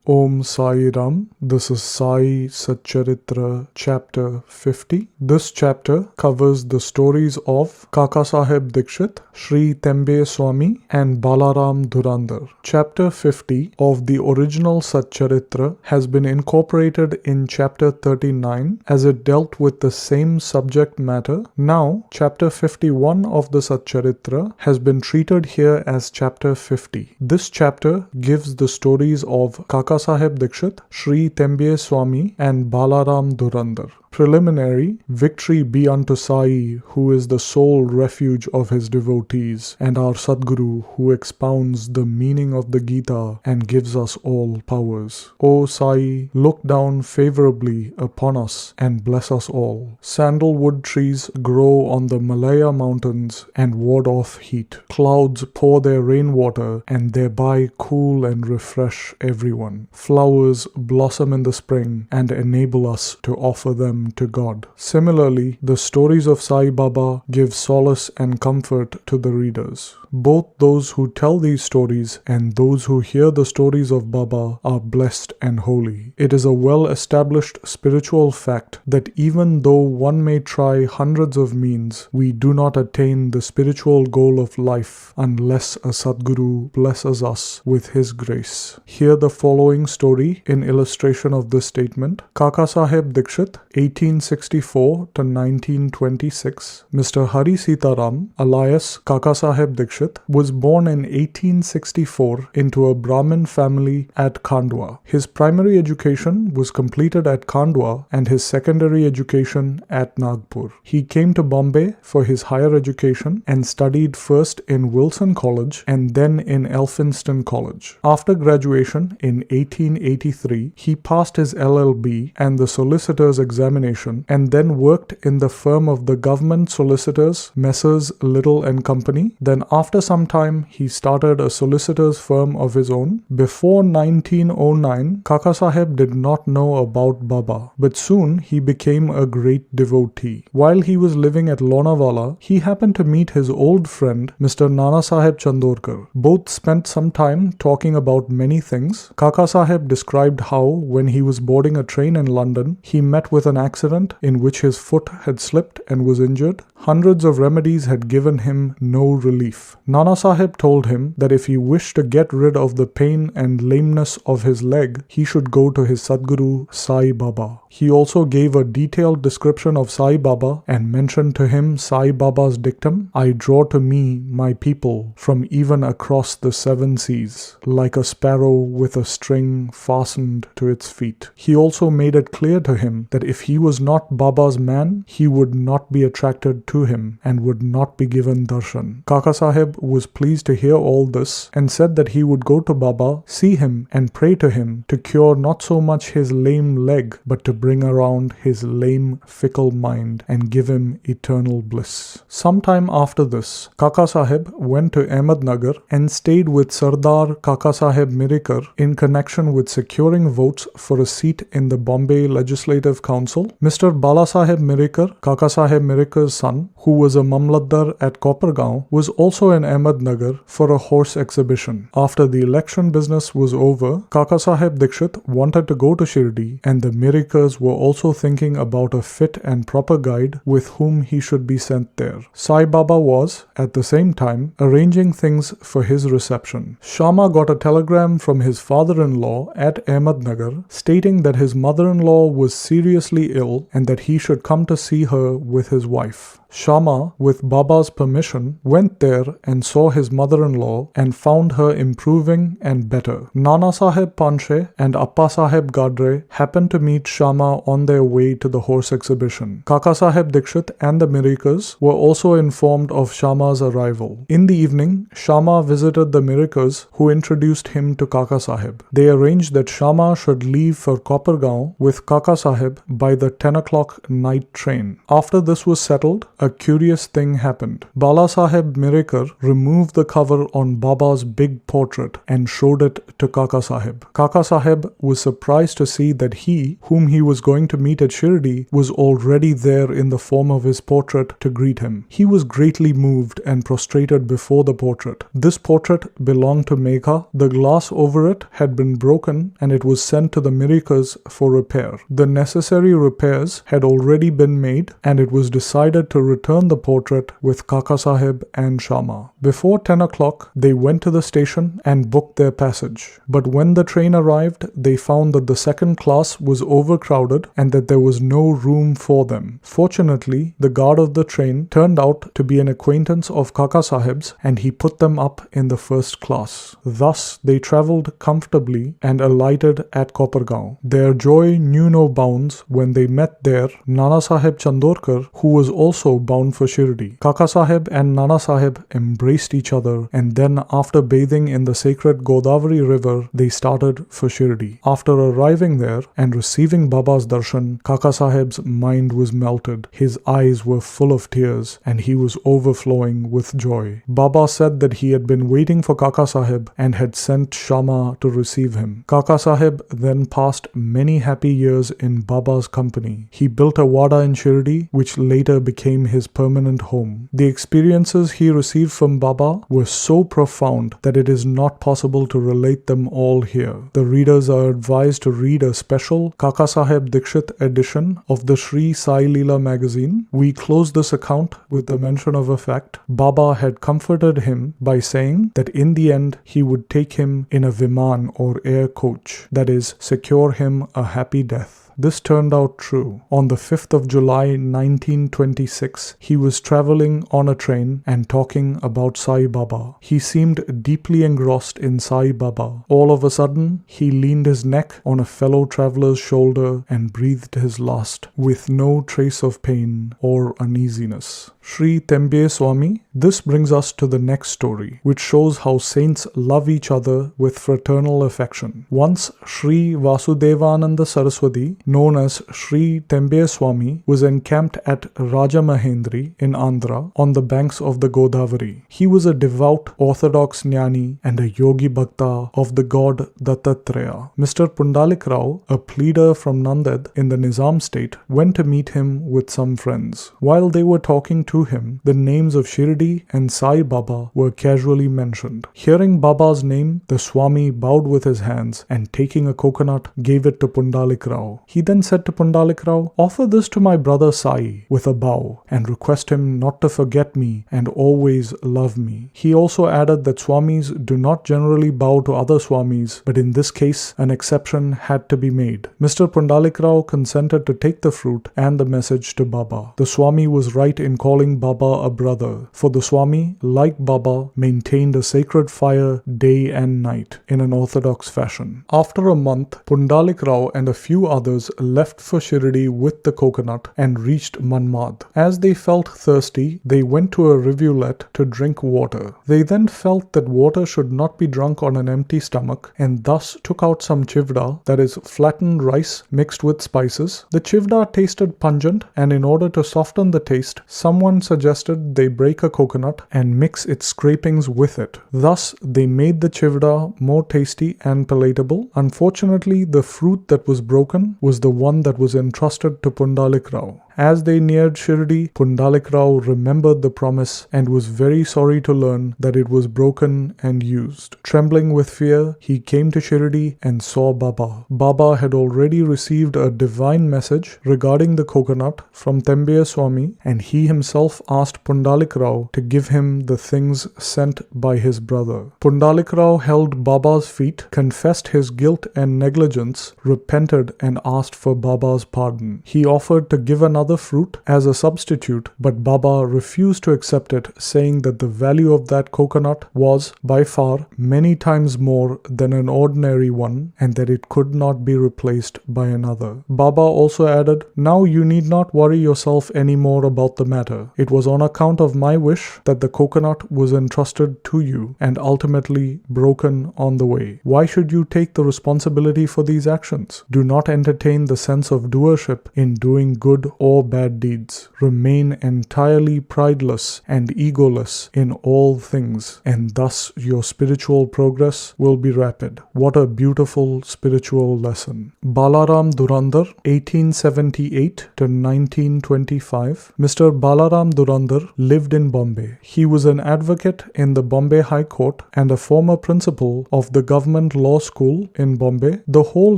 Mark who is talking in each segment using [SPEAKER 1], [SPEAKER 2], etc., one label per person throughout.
[SPEAKER 1] Om Sai Ram. This is Sai Satcharitra chapter 50. This chapter covers the stories of Kakasaheb Dikshit, Shri Tembe Swami and Balaram Dhurandhar. Chapter 50 of the original Satcharitra has been incorporated in chapter 39 as it dealt with the same subject matter. Now, chapter 51 of the Satcharitra has been treated here as chapter 50. This chapter gives the stories of Kakasaheb Dikshit, Shri Tembe Swami and Balaram Dhurandhar. Preliminary, victory be unto Sai, who is the sole refuge of his devotees, and our Sadguru, who expounds the meaning of the Gita and gives us all powers. O Sai, look down favorably upon us and bless us all. Sandalwood trees grow on the Malaya mountains and ward off heat. Clouds pour their rainwater and thereby cool and refresh everyone. Flowers blossom in the spring and enable us to offer them to God. Similarly, the stories of Sai Baba give solace and comfort to the readers. Both those who tell these stories and those who hear the stories of Baba are blessed and holy. It is a well-established spiritual fact that even though one may try hundreds of means, we do not attain the spiritual goal of life unless a Sadguru blesses us with his grace. Hear the following story in illustration of this statement. Kakasaheb Dikshit, 1864 to 1926, Mr. Hari Sitaram, alias Kakasaheb Dikshit, was born in 1864 into a Brahmin family at Khandwa. His primary education was completed at Khandwa and his secondary education at Nagpur. He came to Bombay for his higher education and studied first in Wilson College and then in Elphinstone College. After graduation in 1883, he passed his LLB and the solicitor's examination and then worked in the firm of the government solicitors Messrs. Little and Company. Then after some time, he started a solicitor's firm of his own. Before 1909, Kakasaheb did not know about Baba, but soon he became a great devotee. While he was living at Lonavala, he happened to meet his old friend, Mr. Annasaheb Chandorkar. Both spent some time talking about many things. Kakasaheb described how, when he was boarding a train in London, he met with an accident in which his foot had slipped and was injured. Hundreds of remedies had given him no relief. Annasaheb told him that if he wished to get rid of the pain and lameness of his leg, he should go to his Sadguru Sai Baba. He also gave a detailed description of Sai Baba and mentioned to him Sai Baba's dictum, "I draw to me my people from even across the 7 seas, like a sparrow with a string fastened to its feet." He also made it clear to him that if he was not Baba's man, he would not be attracted to him and would not be given darshan. Kakasaheb was pleased to hear all this and said that he would go to Baba, see him and pray to him to cure not so much his lame leg but to bring around his lame, fickle mind and give him eternal bliss. Sometime after this, Kakasaheb went to Ahmednagar and stayed with Sardar Kakasaheb Mirikar in connection with securing votes for a seat in the Bombay Legislative Council. Mr. Balasaheb Mirikar, Kakasaheb Mirikar's son, who was a Mamlatdar at Kopargaon, was also in Ahmednagar for a horse exhibition. After the election business was over, Kakasaheb Dikshit wanted to go to Shirdi, and the Mirikars were also thinking about a fit and proper guide with whom he should be sent there. Sai Baba was, at the same time, arranging things for his reception. Shama got a telegram from his father-in-law at Ahmednagar stating that his mother-in-law was seriously ill and that he should come to see her with his wife. Shama, with Baba's permission, went there and saw his mother-in-law and found her improving and better. Nana Saheb Panche and Appa Saheb Gadre happened to meet Shama on their way to the horse exhibition. Kakasaheb Dikshit and the Mirikars were also informed of Shama's arrival. In the evening, Shama visited the Mirikars, who introduced him to Kakasaheb. They arranged that Shama should leave for Kopargaon with Kakasaheb by the 10 o'clock night train. After this was settled, a curious thing happened. Balasaheb Mirekar removed the cover on Baba's big portrait and showed it to Kakasaheb. Kakasaheb was surprised to see that he, whom he was going to meet at Shirdi, was already there in the form of his portrait to greet him. He was greatly moved and prostrated before the portrait. This portrait belonged to Megha. The glass over it had been broken and it was sent to the Mirekars for repair. The necessary repairs had already been made and it was decided to return the portrait with Kakasaheb and Shama. Before 10 o'clock, they went to the station and booked their passage. But when the train arrived, they found that the second class was overcrowded and that there was no room for them. Fortunately, the guard of the train turned out to be an acquaintance of Kakasaheb's and he put them up in the first class. Thus, they travelled comfortably and alighted at Kopargaon. Their joy knew no bounds when they met there Nanasaheb Chandorkar, who was also bound for Shirdi. Kakasaheb and Nanasaheb embraced each other, and then after bathing in the sacred Godavari river, they started for Shirdi. After arriving there and receiving Baba's darshan, Kakasaheb's mind was melted. His eyes were full of tears and he was overflowing with joy. Baba said that he had been waiting for Kakasaheb and had sent Shama to receive him. Kakasaheb then passed many happy years in Baba's company. He built a wada in Shirdi, which later became his permanent home. The experiences he received from Baba were so profound that it is not possible to relate them all here. The readers are advised to read a special Kakasaheb Dikshit edition of the Shri Sai Leela magazine. We close this account with the mention of a fact. Baba had comforted him by saying that in the end he would take him in a viman or air coach, that is, secure him a happy death. This turned out true. On the 5th of July 1926, he was travelling on a train and talking about Sai Baba. He seemed deeply engrossed in Sai Baba. All of a sudden, he leaned his neck on a fellow traveller's shoulder and breathed his last, with no trace of pain or uneasiness. Shri Tembe Swami. This brings us to the next story, which shows how saints love each other with fraternal affection. Once, Shri Vasudevananda Saraswati, known as Shri Tembe Swami, was encamped at Rajamahendri in Andhra on the banks of the Godavari. He was a devout orthodox jnani and a yogi bhakta of the god Dattatreya. Mr. Pundalik Rao, a pleader from Nanded in the Nizam state, went to meet him with some friends. While they were talking to him, the names of Shirdi and Sai Baba were casually mentioned. Hearing Baba's name, the Swami bowed with his hands and taking a coconut, gave it to Pundalik Rao. He then said to Pundalik Rao, "Offer this to my brother Sai," with a bow, "and request him not to forget me and always love me." He also added that Swamis do not generally bow to other Swamis, but in this case, an exception had to be made. Mr. Pundalik Rao consented to take the fruit and the message to Baba. The Swami was right in calling Baba a brother, for the Swami, like Baba, maintained a sacred fire day and night in an orthodox fashion. After a month, Pundalik Rao and a few others left for Shirdi with the coconut and reached Manmad. As they felt thirsty, they went to a rivulet to drink water. They then felt that water should not be drunk on an empty stomach and thus took out some chivda, that is flattened rice mixed with spices. The chivda tasted pungent, and in order to soften the taste, someone suggested they break a coconut and mix its scrapings with it. Thus, they made the chivda more tasty and palatable. Unfortunately, the fruit that was broken was the one that was entrusted to Pundalik Rao. As they neared Shirdi, Pundalik Rao remembered the promise and was very sorry to learn that it was broken and used. Trembling with fear, he came to Shirdi and saw Baba. Baba had already received a divine message regarding the coconut from Tembe Swami, and he himself asked Pundalik Rao to give him the things sent by his brother. Pundalik Rao held Baba's feet, confessed his guilt and negligence, repented and asked for Baba's pardon. He offered to give another fruit as a substitute, but Baba refused to accept it, saying that the value of that coconut was by far many times more than an ordinary one and that it could not be replaced by another. Baba also added, "Now you need not worry yourself any more about the matter. It was on account of my wish that the coconut was entrusted to you and ultimately broken on the way. Why should you take the responsibility for these actions? Do not entertain the sense of doership in doing good or more bad deeds. Remain entirely prideless and egoless in all things, and thus your spiritual progress will be rapid. What a beautiful spiritual lesson. Balaram Durandar, 1878 to 1925. Mr. Balaram Durandar lived in Bombay. He was an advocate in the Bombay High Court and a former principal of the government law school in Bombay. The whole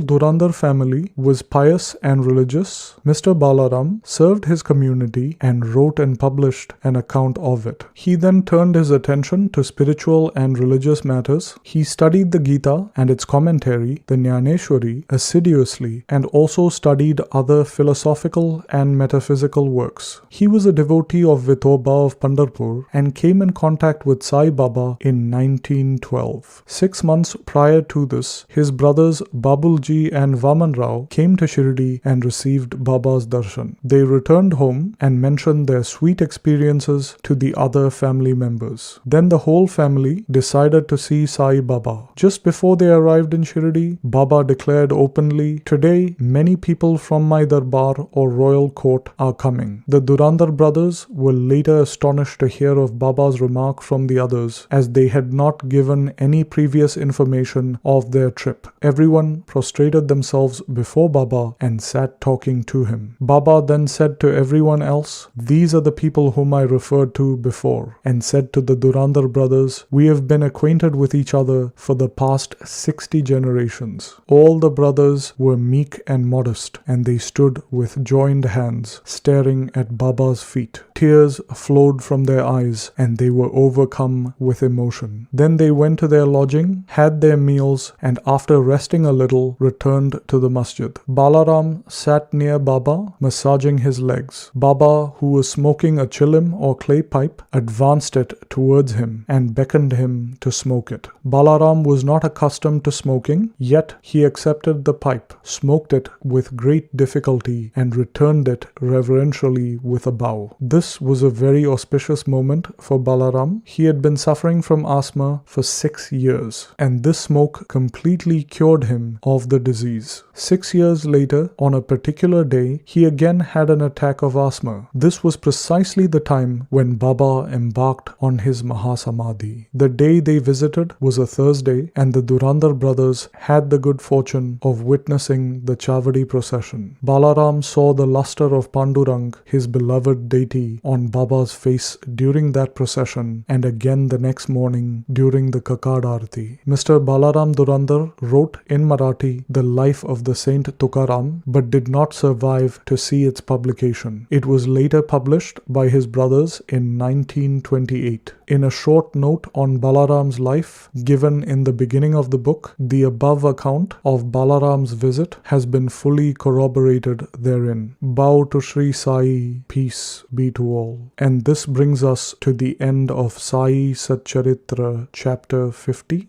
[SPEAKER 1] Durandar family was pious and religious. Mr. Balaram served his community and wrote and published an account of it. He then turned his attention to spiritual and religious matters. He studied the Gita and its commentary, the Jnaneshwari, assiduously, and also studied other philosophical and metaphysical works. He was a devotee of Vithoba of Pandharpur and came in contact with Sai Baba in 1912. 6 months prior to this, his brothers Babulji and Vamanrao came to Shirdi and received Baba's darshan. They returned home and mentioned their sweet experiences to the other family members. Then the whole family decided to see Sai Baba. Just before they arrived in Shirdi, Baba declared openly, "Today, many people from my darbar or royal court are coming." The Durandar brothers were later astonished to hear of Baba's remark from the others, as they had not given any previous information of their trip. Everyone prostrated themselves before Baba and sat talking to him. Baba then said to everyone else, "These are the people whom I referred to before," and said to the Durandar brothers, "We have been acquainted with each other for the past 60 generations." All the brothers were meek and modest, and they stood with joined hands, staring at Baba's feet. Tears flowed from their eyes, and they were overcome with emotion. Then they went to their lodging, had their meals, and after resting a little, returned to the masjid. Balaram sat near Baba, massaging his legs. Baba, who was smoking a chilim or clay pipe, advanced it towards him and beckoned him to smoke it. Balaram was not accustomed to smoking, yet he accepted the pipe, smoked it with great difficulty, and returned it reverentially with a bow. This was a very auspicious moment for Balaram. He had been suffering from asthma for 6 years, and this smoke completely cured him of the disease. 6 years later, on a particular day, he again had an attack of asthma. This was precisely the time when Baba embarked on his Mahasamadhi. The day they visited was a Thursday, and the Durandar brothers had the good fortune of witnessing the Chavadi procession. Balaram saw the luster of Pandurang, his beloved deity, on Baba's face during that procession, and again the next morning during the Kakad Arati. Mr. Balaram Durandar wrote in Marathi the life of the Saint Tukaram, but did not survive to see its publication. It was later published by his brothers in 1928. In a short note on Balaram's life given in the beginning of the book, the above account of Balaram's visit has been fully corroborated therein. Bow to Shri Sai, peace be to all. And this brings us to the end of Sai Satcharitra chapter 50.